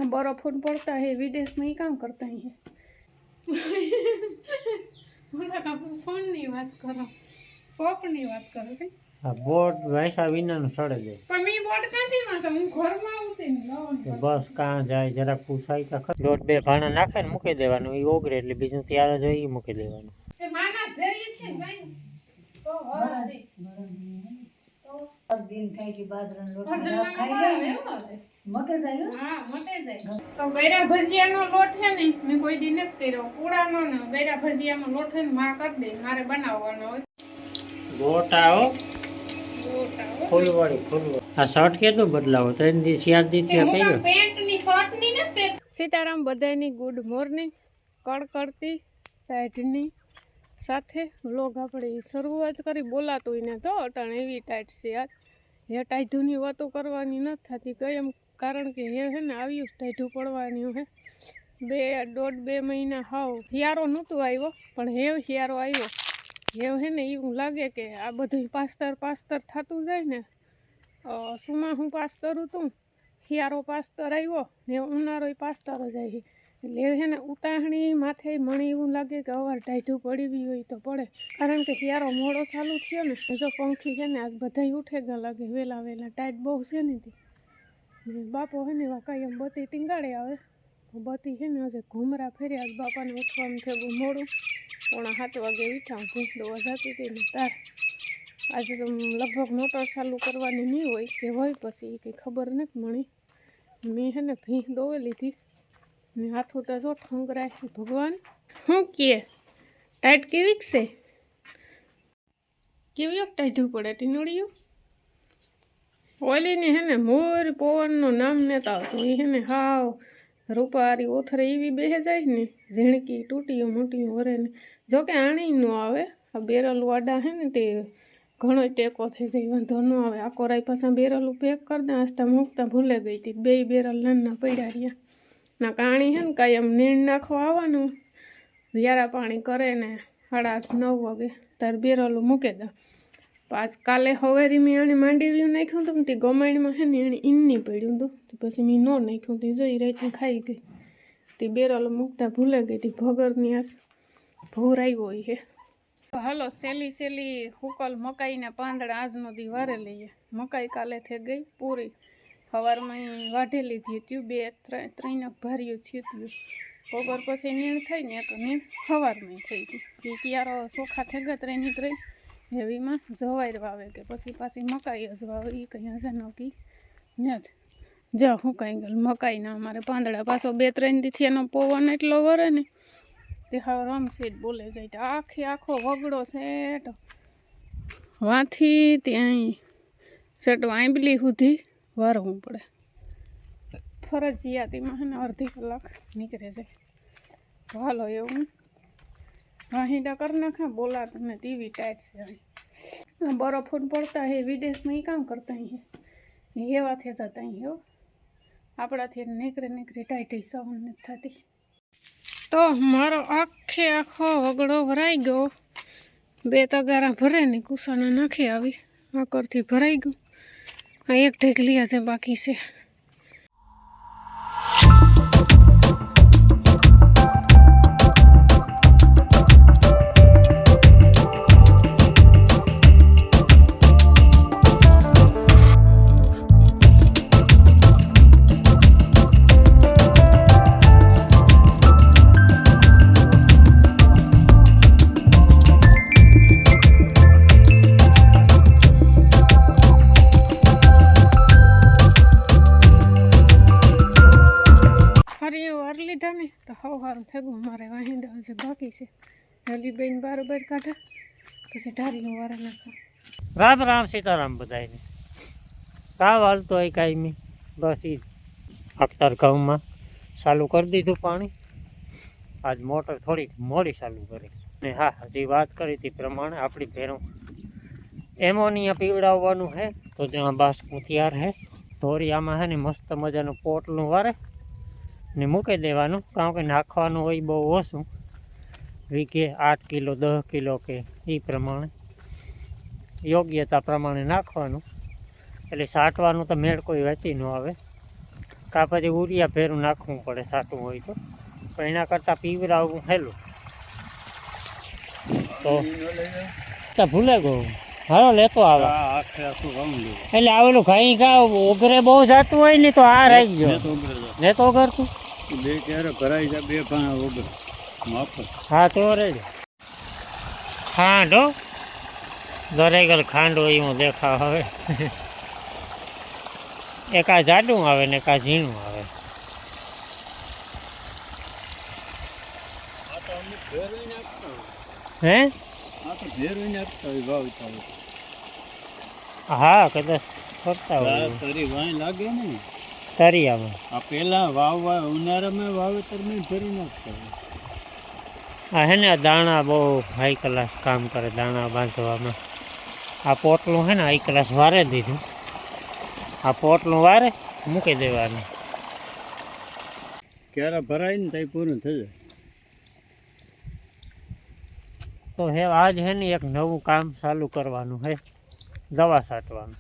बर्फ पड़ता है विदेश में, ही काम करता ही है। फोन नहीं बात करो, पप नहीं बात करो के बोर्ड वैसा विना नु सड़े दे पर मी बोर्ड काथी માં છું, હું ઘરમાં આવતી ને લાવવાનું बस कहाँ जाए जरा पूछाई का लोट बे भाणा नाखे ने मूकी देवानुं ई ओगरे એટલે બીજું તૈયાર જ હોય ઈ મૂકી દેવાનું તે માના ભેરી છે ને ભાઈ તો હરદી તો दिन खाई के बाद रन लोट ખાઈ લે मोटे जायो हां મોટે જાય તો ગૈરા ભજીયાનો લોટ છે ને મેં કોઈ દી નથી કર્યો પૂડાનો ને ગૈરા ભજીયાનો લોટ છે ને માં કરી દે મારે બનાવવાનો હોય ગોટાઓ ફૂલવાળી આ શર્ટ કેટલું બદલાવો 3 દી 4 દી થી પહેર્યો પેન્ટ ની શર્ટ ની ને પેન્ટ સીતારામ બધાયની ગુડ મોર્નિંગ કડકડતી ટાઈટની સાથે વ્લોગ આપણે શરૂઆત કરી બોલાતું ને તો અટાણ એવી ટાઈટ છે યાર એ ટાઈટુની વાતો કરવાની નથી થતી કઈ એમ કારણ કે હે ને આવ્યું ટાઈટું પડવાની હે 1.5-2 મહિના હાવ હિયારો નહોતું આવ્યો પણ હિયારો આવ્યો હે ને એવું લાગે કે આ બધું પાસ્તર થતું જાય ને સુમાં હું પાસ્તર હતું હિયારો પાસ્તર આવ્યો ને ઉનાળો પાસ્તર જ આવી એટલે હે ને ઉતાહણી માથે મને એવું લાગે કે અવાર ટાઈટું પડી હોય તો પડે કારણ કે હિયારો મોડો ચાલુ થયો ને જો પંખી છે ને આજ બધા ઉઠે ગયા લાગે વહેલા ટાઈટ બહુ છે ને બાપો હે ને કાંઈ એમ બત્તી ટીંગાડે આવે બત્તી છે ને આજે ઘૂમરા ફેર્યા આજ બાપાને ઉઠવાનું થયું મોડું 7:30 વાગે ઉઠ્યા ભૂખ દવા જતી હતી ને તાર આજે તો લગભગ મોટર ચાલુ કરવાની નહીં હોય કે હોય પછી કંઈ ખબર નથી મળી મેં હે ને ભીંહ દોવે લીધી ને હાથું તો જો ઠંગરાય ભગવાન શું કહે ટાઈટ કેવી છે કેવી ટાઈટું પડે ટીનોડિયું ઓલીને હે ને મોર પવનનું નામ નતા આવતું એ હે ને હાવ રૂપારી ઓથરે એવી બેહે જાય ને ઝીણકી તૂટીઓ મોટી વરે ને જોકે આણી ન આવે આ બેરલ વાડા હે ને તે ઘણો ટેકો થઈ જાય વાંધો ન આવે આખો રાઈ પાછા બેરલ પેક કરી દે આસ્તા મૂકતા ભૂલે ગઈ હતી 2 બેરલ નાના પડ્યા રહ્યા ના કાણી હે ને કાંઈ એમ નીણ નાખવા આવવાનું વ્યારા પાણી કરે ને 8:30-9 વાગે તાર બેરલું મૂકે દે પાછ કાલે હવેરી મેં એને માંડવ્યું નાખ્યું હતું તે ગમાણીમાં હે ને એને ઈનની પડ્યું હતું તો પછી મેં ન નાખ્યું તે જોઈ રાતને ખાઈ ગઈ તે બેરલ મૂકતા ભૂલે ગઈ હતી ભગરની આ ભૂર આવ્યો હોય છે હાલો સેલી હુકલ મકાઈના પાંદડા આજનો દી વારે લઈએ મકાઈ કાલે થઈ ગઈ પૂરી સવારમાં વાઢી લીધી હતું 2-3 ભાર્યું થયું બપોર પછી નીણ થઈ ને તો નીણ સવારમાં થઈ ગઈ એ ક્યારો ચોખા થઈ ગયા 3 હેવીમાં જવાઈ વાવે કે પછી પાછી મકાઈ જ વાવે એ કંઈ હશે નક્કી નથી જા હું કાંઈ ગયેલ મકાઈના અમારે પાંદડા પાછો 2-3 દીથી એનો પવન એટલો વરે ને તે હવે રમશેટ બોલે જાય આખો વગડો સેટ વાંથી ત્યાં સેટ આંબલી સુધી વારવું પડે ફરજિયાતીમાં ને અડધી કલાક નીકળે જાય હાલો એવું વાહિંડા કરી નાખા બોલાતા ને ટીવી ટાઈટ છે बर्फ पड़ता है विदेश में, ही काम करता ही है ये बात है जाता ही हो आपड़ा थे निकरे टाइट सहन नहीं थती तो मारो आखो वगड़ो भराई गयो 2 तगारा भरे ने कुसाना नाखी आवी आकर थी भराई गयो आ एक ढेकलिया से बाकी से तो हाव हार थे मारे वाहिंदा हजे बाकी से हेली बेन बार काढा पछी ढारी वारा नाखा राम राम सीताराम बधाई का हाल तो है कायमी बस ई अख्तर गाँव में चालू कर दीधु पानी आज मोटर थोड़ी मोड़ी चालू करी ने हाँ हजी बात करी थी प्रमाणे अपनी भेरों एमोनिया पीवड़ाववानुं है तो त्यां बासकू तैयार है ढोरियामां है ने मस्त मजानुं पोटलुं वारे ने मूकी देवानुं कारण के नाखवानुं होय बहु ओछुं वीके 8 किलो 10 किलो के ई प्रमाणे योग्यता प्रमाणे नाखवानुं एटले साटवानुं तो मेळ कोई वहेती न आवे કાં પછી ઉરિયા ભેરું નાખવું પડે સાટું હોય તો, પણ એના કરતાં પીવરાવવું હેલું. તો ભૂલે ગયો હાલો લેતો આવે. એટલે આવેલું ઘાઈ ઘા ઓગરે બહુ જતું હોય ને તો આ રહી ગયો લેતો કરતું બે ક્યારે ભરાઈ જાય, બે પાણા વગર માફ. હા તો રેડી ખાંડ હો દરેકલ ખાંડ હોય એવું દેખાવ હવે. એક આ જાડું આવે ને એક આ ઝીણું આવે. હે હા કદાચ કરતા હોય તારી વાય લાગે ને તરિયામાં. આ પેલા વાવવા ઉનાળામાં વાવેતરમાં ફેરવી નાખતા હોય. આ હે ને આ દાણા બહુ હાઈ ક્લાસ કામ કરે દાણા બાંધવામાં. આ પોટલું હે ને હાઈ ક્લાસ વારે દીધું. આ પોટલું વારે મૂકી દેવાનું. ક્યારે ભરાય ને ત્યાં પૂરું થઈ જાય. તો હે આજ હે ને એક નવું કામ ચાલુ કરવાનું હે, દવા છાંટવાનું.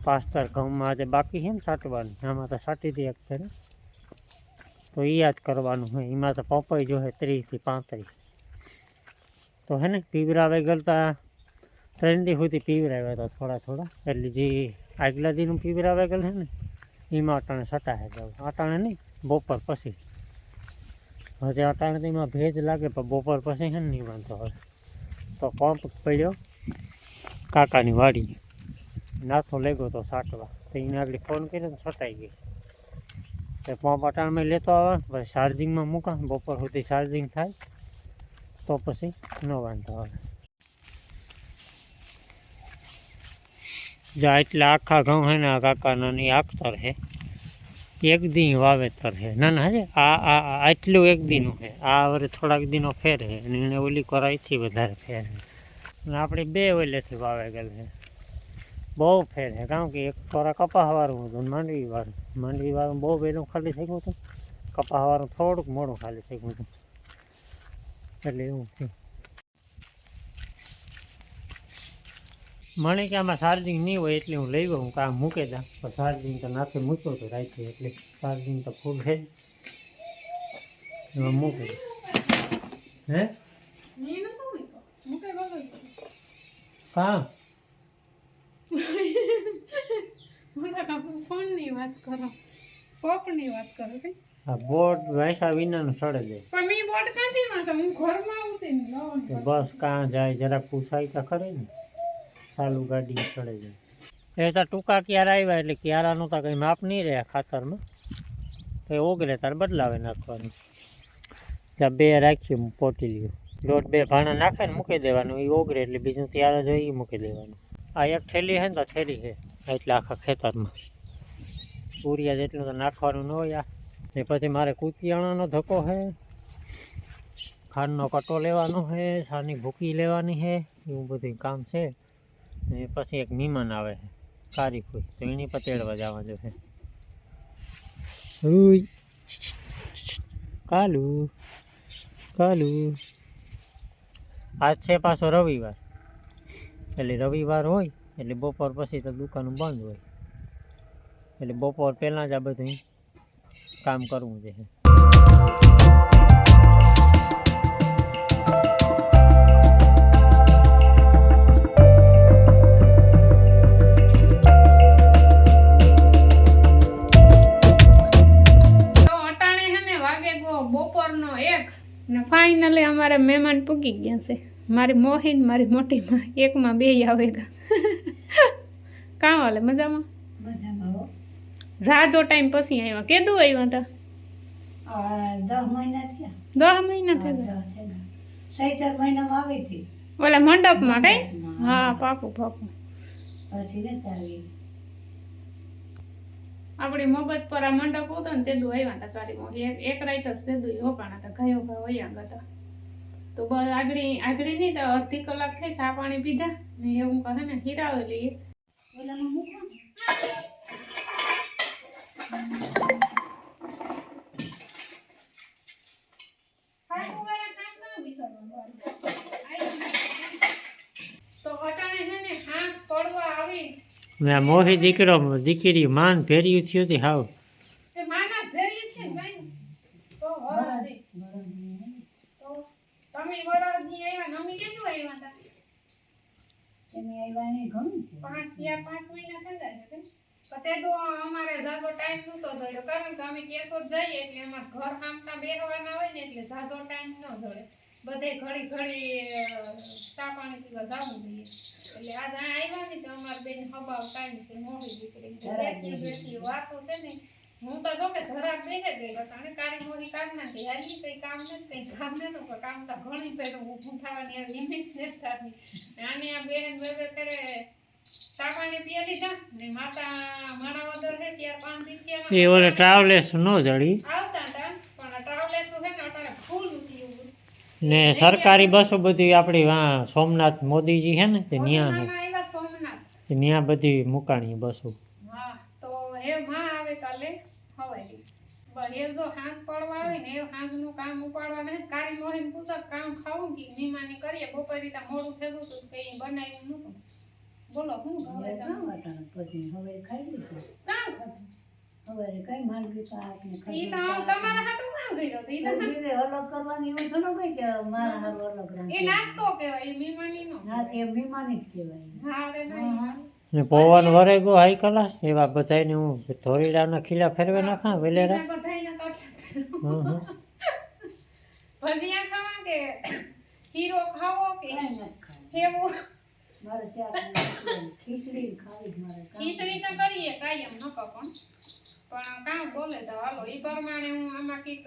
પાસ્તર ઘઉંમાં આજે બાકી છે ને છાંટવાનું, આમાં તો છાંટી દે એક ફેરે. તો એ જ કરવાનું હોય. એમાં તો પપઈ જો હે 30 થી 35. તો હે ને પીવરાવે ગલતા 3 દી સુધી પીવરાવ્યા હતા થોડા થોડા. એટલે જે આગલા દીનું પીવરાવે ગયેલ છે ને એમાં અટાણે છટાશે જવું. અટાણે નહીં બપોર પછી. હજી અટાણે તો એમાં ભેજ લાગે પણ બપોર પછી છે ને નહીં વાંધો હવે. તો પંપ પડ્યો કાકાની વાડી, નાથો લેગો તો છાંટવા. તો એને આગળ ફોન કર્યો તો છટાઈ ગઈ. તો પંપ અટાણમાં લેતો આવે પછી ચાર્જિંગમાં મૂકા, બપોર સુધી ચાર્જિંગ થાય તો પછી ન વાંધો આવે. જો એટલા આખા ઘઉં હે ને આ કાકાના ની આખતર હે, એક દી વાવેતર હે. ના ના હજે આ આટલું એક દીનું હે. આ વરે થોડાક દીનો ફેર હે અને એને ઓલી કોરાઈથી વધારે ફેર હે. અને આપણે 2 ઓલેથી વાવે ગયેલ છે. બહુ ફેર છે કારણ કે એક કોરા કપાસવાળું હતું માંડવીવાળું બહુ વહેલું ખાલી થઈ ગયું હતું. કપાસવાળું થોડુંક મોડું ખાલી થઈ ગયું હતું. એટલે એવું છે. મને કે આમાં ચાર્જિંગ નહીં હોય એટલે હું લઈ ગયો કામ મૂકે દા. પણ ચાર્જિંગ તો નાખે મૂક્યો તો રાખી એટલે ચાર્જિંગ તો ફૂલ છે એમાં મૂકી દે. હે હા ફોનની વાત કરો, પોપની વાત કરો કે આ બોર્ડ વાંસા વિનાનું સડે જાય. પણ મી બોટ કાંથી વાંચો, હું ઘરમાં આવતી ને લાવો તો બસ કાં જાય જરા પૂછાય તો ખરે ને, ચાલુ ગાડી સડે જાય. એ તો ટૂંકા ક્યારા આવ્યા એટલે ક્યારાનું તો કંઈ માપ નહીં રહ્યા ખાતરમાં. તો એ ઓગળે તારે બદલાવે નાખવાનું. ત્યાં 2 રાખીએ પોટી લ્યો. 1.5 ભાણા નાખે ને મૂકી દેવાનું. એ ઓગળે એટલે બીજું ત્યારે જોઈએ એ મૂકી દેવાનું. આ એક થેલી છે ને તો થેલી છે એટલે આખા ખેતરમાં. ઉરિયા જેટલું તો નાખવાનું ન હોય. એ પછી મારે કૂતિયાણાનો ધક્કો છે, ખાંડનો કટો લેવાનો છે, સાની ભૂકી લેવાની છે, એવું બધું કામ છે. ને પછી એક મહેમાન આવે છે કારી ફૂઈ, તો એની પર તેડવા જવાનું છે. કાલુ કાલુ આજ છે પાછો રવિવાર. એટલે રવિવાર હોય એટલે બપોર પછી તો દુકાન બંધ હોય. એટલે બપોર પહેલાં જ આ બધું કામ કરવું છે. બપોરનો 1 ને ફાઇનલી અમારે મહેમાન પૂગી ગયા છે. મારી મોહીન મારી મોટી માં, એકમાં 2 આવે કાં વાલે મજામાં મજામાં હો. રાજો ટાઈમ પછી આવ્યા. કેદું આવ્યા હતા? 10 મહિના થયા. 10 મહિના થઈ ગયા. સૈતર મહિનામાં આવી હતી. ઓલા મંડપમાં કઈ? મંડપમાં. હા પાકું પાકું. પછી રહેતા આવી. આપણી મગજ પર આ મંડપ હતો ને તેદું આવ્યા હતા કારીમાં. એક રાત જ તેદું રોકાણા હતા. ગાયો ગાયો વયા હતા. તો બસ આગળ નહીં તો અડધી કલાક થઈ ચા પાણી પીધા ને એવું કહે ને હીરાવે લઈએ. ઓલામાં મૂકો ને. તો અટાણે છે ને હાંસ પડવા આવી. મોહી દીકરી માન ભેર્યું થયું હતી હાવ. તે માન તો વરદી તો તમે વરદી આવ્યા ને અમે કેટલું આવ્યા હતા તમે આવ્યા નહીં ઘણું છે. 5 મહિના થઈ જાય છે પતે તો અમારે જાજો ટાઈમ નતો જડ્યો કારણ કે અમે કેશોદ જઈએ એટલે અમાર ઘર સામના બેહવાના હોય ને એટલે જાજો ટાઈમ ન જડે બધે ઘડી ચા પાણી પીવા જાવું જોઈએ એટલે આજ આ આવ્યા ને તો અમાર બેન હબાવ ટાઈમ છે મોડી દીકરી બેઠી વાતો છે ને હું તો જો કે ઘરાક બેહે ગઈ હતા અને કારી મોરી કાઢ નાખી હાલી કઈ કામ નથી કામ તો ઘણી પેલું ઊભું થવાની આ લિમિટ નથી થતી આની આ બેન બે કરે ચા પાણી પીએ લીધા ને માતા મારા વગર છે 4-5 દિવસ એ ઓલે ટ્રાવેલર્સ નો જડી આવતા હતા પણ ટ્રાવેલર્સ છે ને અટાણે ફૂલ ઉઠ્યું ને સરકારી બસો બધી આપણી વાં સોમનાથ મોદીજી છે ને તે ન્યા છે આવ્યા સોમનાથ ન્યા બધી મુકાણી બસો હા તો એ માં આવે કાલે હવાઈ બસ એ જો હાંસ પડવા આવે ને એ હાંસનું કામ ઉપાડવા ને કાળી મોહીને પૂછો કામ ખાવું કે નિમાની કરીએ બપોરે ત્યાં મોડું થયું હતું કઈ બનાવ્યું નતું બોલો હું હવે કાં વાટાણું પછી હવે ખાઈ લીધું. હવે કઈ માંડવી પાક ને ઈ તો તમારા હાટું કામ કર્યો તો ઈ તો ખજૂર અલગ કરવાની એવું થોડું કઈ કે મારા હારું અલગ એ રાંધે. નાસ્તો કહેવાય એ મહેમાની નો ના તે મહેમાની જ કહેવાય. હા રે નહીં ને પવન વરે ગયો હાઈ ક્લાસ એવા બધાને હું ધોરીડાના ખીલા ફેરવે નાખા વેલેરા એના બધાયને તો હમ. ભજીયા ખાવા કે શીરો ખાવો કે કાંઈ નથી ખાવું. કેવું મારે શાક ને ખીચડી ખાવી જ મારે કામ. ખીચડી તો કરીએ કાયમ નકો પણ કામ બોલે તો હાલો ઈ પ્રમાણે હું આમાં કઈક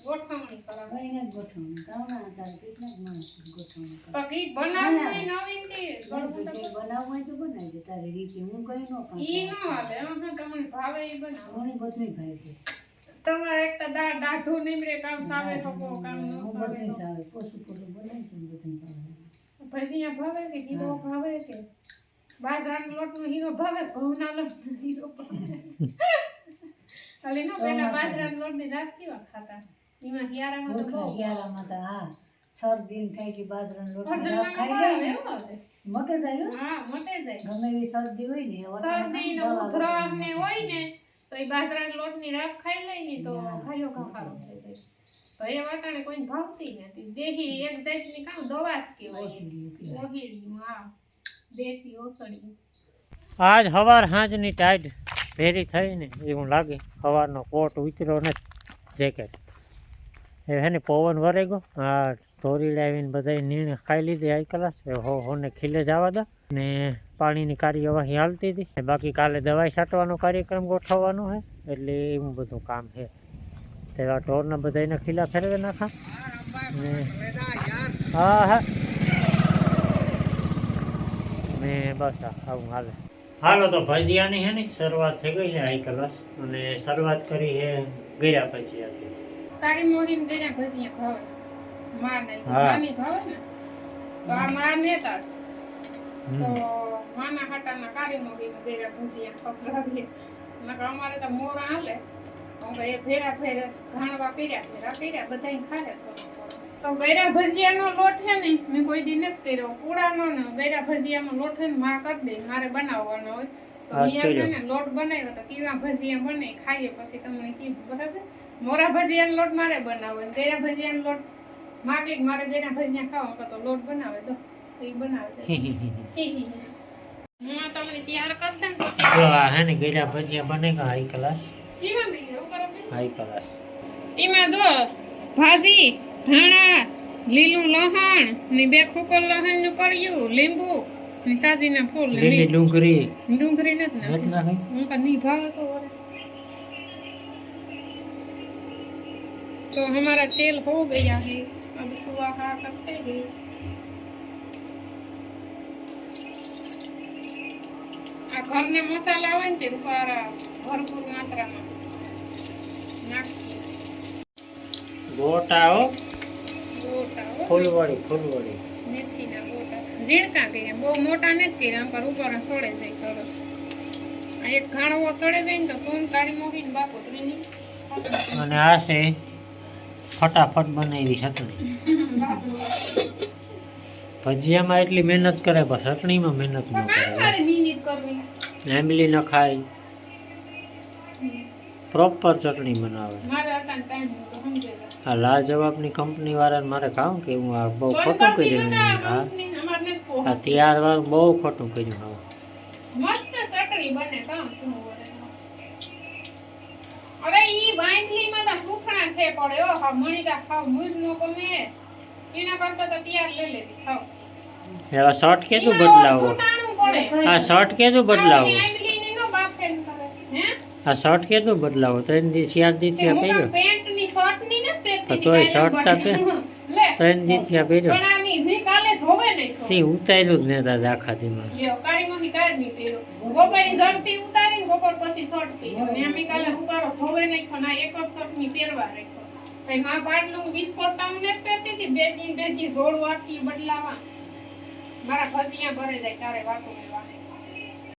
ગોઠવણી કરા કઈ નથી ગોઠવણી. કાવના તારે કેટલાક માણસ ગોઠવણી કરે. તો કઈક બનાવવું નવીન થી બધું જે બનાવવું હોય તો બનાવી દે તારી રીતે. હું કઈ ન કામ ઈ ન હાલે તમને ભાવે ઈ બનાવો મને બધું ભાઈ છે. તમારે એક તો દાઢું નીમરે કામ સાવે થકો કામ ન હું સાવે બધું તો સાવે પોસું પોસું બનાવી છું બધું ભાવે. ભજીયા ભાવે કે હીરો ભાવે કે બાજરાનો લોટનો હીરો ભાવે ઘઉંના લોટનો હીરો ભાવે ખાલી નો પેલા બાજરાના લોટની રાત કેવા ખાતા એમાં હિયારામાં તો બહુ શિયાળામાં તો હા શરદી થાય કે બાજરાનો લોટ ભજીયામાં ખાઈ ભાવે જાય એવો આવે. મોટે જાય હો. હા મોટે જાય ગમે એવી શરદી હોય ને શરદી ને ઉધરસ ને હોય ને તો એ બાજરાના લોટની રાત ખાઈ લઈ ને તો ખાયો ખારો થઈ જાય તો એ વાટાણે કોઈ ભાવતી નથી દેહી એક જાતની કામ દવાસ કહેવાય ઓહીડી હા દેશી ઓસડી આજ સવાર સાંજની ટાઈડ ભેરી થઈ ને એવું લાગે સવારનો કોટ ઉતર્યો નથી જેકેટ એ હે ને પવન વરે ગયો હા ધોરી લાવીને બધા નીણ ખાઈ લીધી હાઈ ક્લાસ હોને ખીલે જવા દા ને પાણીની કાર્યવાહી હાલતી હતી ને બાકી કાલે દવાઈ છાંટવાનો કાર્યક્રમ ગોઠવવાનો છે એટલે એવું બધું કામ છે તેવા ઢોરના બધાને ખીલા ફેરવે નાખા ને હા હા ને બસ આવું હાલે હાલો તો ભજીયાની હે ને શરૂઆત થઈ ગઈ છે હાઈ ક્લાસ અને શરૂઆત કરી છે ગયા ભજીયાથી તારી મોહીને ગળ્યા ભજીયા ભાવે માર નહીં હા. માની ભાવે ને તો આ માર નેતાસ તો માના હાટાના કારી મોહીને ગળ્યા ભજીયા ખવડાવીએ નકર અમારે તો મોરા હાલે અમે એ ફેરા ઘાણવા પીર્યા બધાય ખાય તો ગળ્યા ભજીયાનો લોટ છે ને મેં કોઈ દી નથી કર્યો પૂળાનો ને ગળ્યા ભજીયાનો લોટ છે ને માં કરી દે મારે બનાવવાનો હોય તો આજ અહીંયા છે કર્યો. ને લોટ બનાવ્યો તો કેવા ભજીયા બને ખાઈએ પછી તમને કીધું બરાબર મોરા ભજીયાનો લોટ મારે બનાવો ને ગળ્યા ભજીયાનો લોટ માગે કે મારે ગળ્યા ભજીયા ખાવા તો લોટ બનાવે તો એ બનાવે છે હું તમને તૈયાર કરી દઉં તો જો આ હે ને ગયા ભજીયા બને કે હાઈ ક્લાસ કેવા બીજું કરો હાઈ ક્લાસ એમાં જો ભાજી ધાણા લીલું લહણ ને 2 ખોકર લહણ નું કર્યું લીંબુ ને સાજીના ફૂલ ને લીલી ડુંગળી ડુંગળી નથી નથી નાખી નાખી હું પણ નહીં ભાવે તો વરે तो हमारा तेल हो गया है अब सुहा करते हैं आ घर ने मसाला હોય ને તે ઉપર ભરપૂર માત્રામાં નાખી ગોટા હો ગોટા હો ફૂલવડી મેથીના ગોટા ઝીણકા કર્યા બહુ મોટા નથી કર્યા પર ઉપર સોડે જાય તરત આ એક ઘાણવો સોડે જાય ને તો તું તારી મોગીને બાપો ત્રીની અને આ છે ફટાફટ બનાવી ચટણી ભજીયામાં એટલી મહેનત કરે પણ ચટણીમાં મહેનત ન કરે મારે મિનિટ કરવી એમલી ન ખાય પ્રોપર ચટણી બનાવે. મારે અટાણ ટાઈમ નહોતો સમજેલા. આ લાજવાબની કંપની વાળાને મારે કહું કે હું આ બહુ ખોટું કર્યું ને હા આ તૈયાર વાળું બહુ ખોટું કર્યું હા મસ્ત ચટણી બને કામ શું વરે. અરે ઈ વાંદલીમાં તો સુખણા છે પડે ઓ હા મણીડા ખાવ મૂજ નો ગમે એના કરતા તો તૈયાર લઈ લેવી ખાવ. એવા શર્ટ કેદું બદલાવો ફૂટાણું પડે. આ શર્ટ કેદું બદલાવો વાંદલીની નો બાફે ને કરે હે આ શર્ટ કેદું બદલાવો 3 દી 4 દી થયા પહેર્યો પેન્ટની શર્ટની ને પહેરતી તોય શર્ટ તા પહેર લે 3 દી થયા પહેર્યો પણ આમી મી કાલે ધોવે નહીં તો તે ઉતાર્યું જ ને દાદા આખા દીમાં લ્યો કારીમાંથી કાઢની પહેરો ગોપરની જર્સી ઉતારીને ગોપર પછી શર્ટ પહેર્યો ને અમી કાલે ઉતારો ધોવે નહીં પણ આ એક જ શર્ટની પહેરવા રાખ્યો કઈ ના પાડલું બિસ્કોટ ટાઉન ને પહેરતી હતી બે દી જોડું આખી બદલાવા મારા ભજીયા ભરે જાય તારે વાતો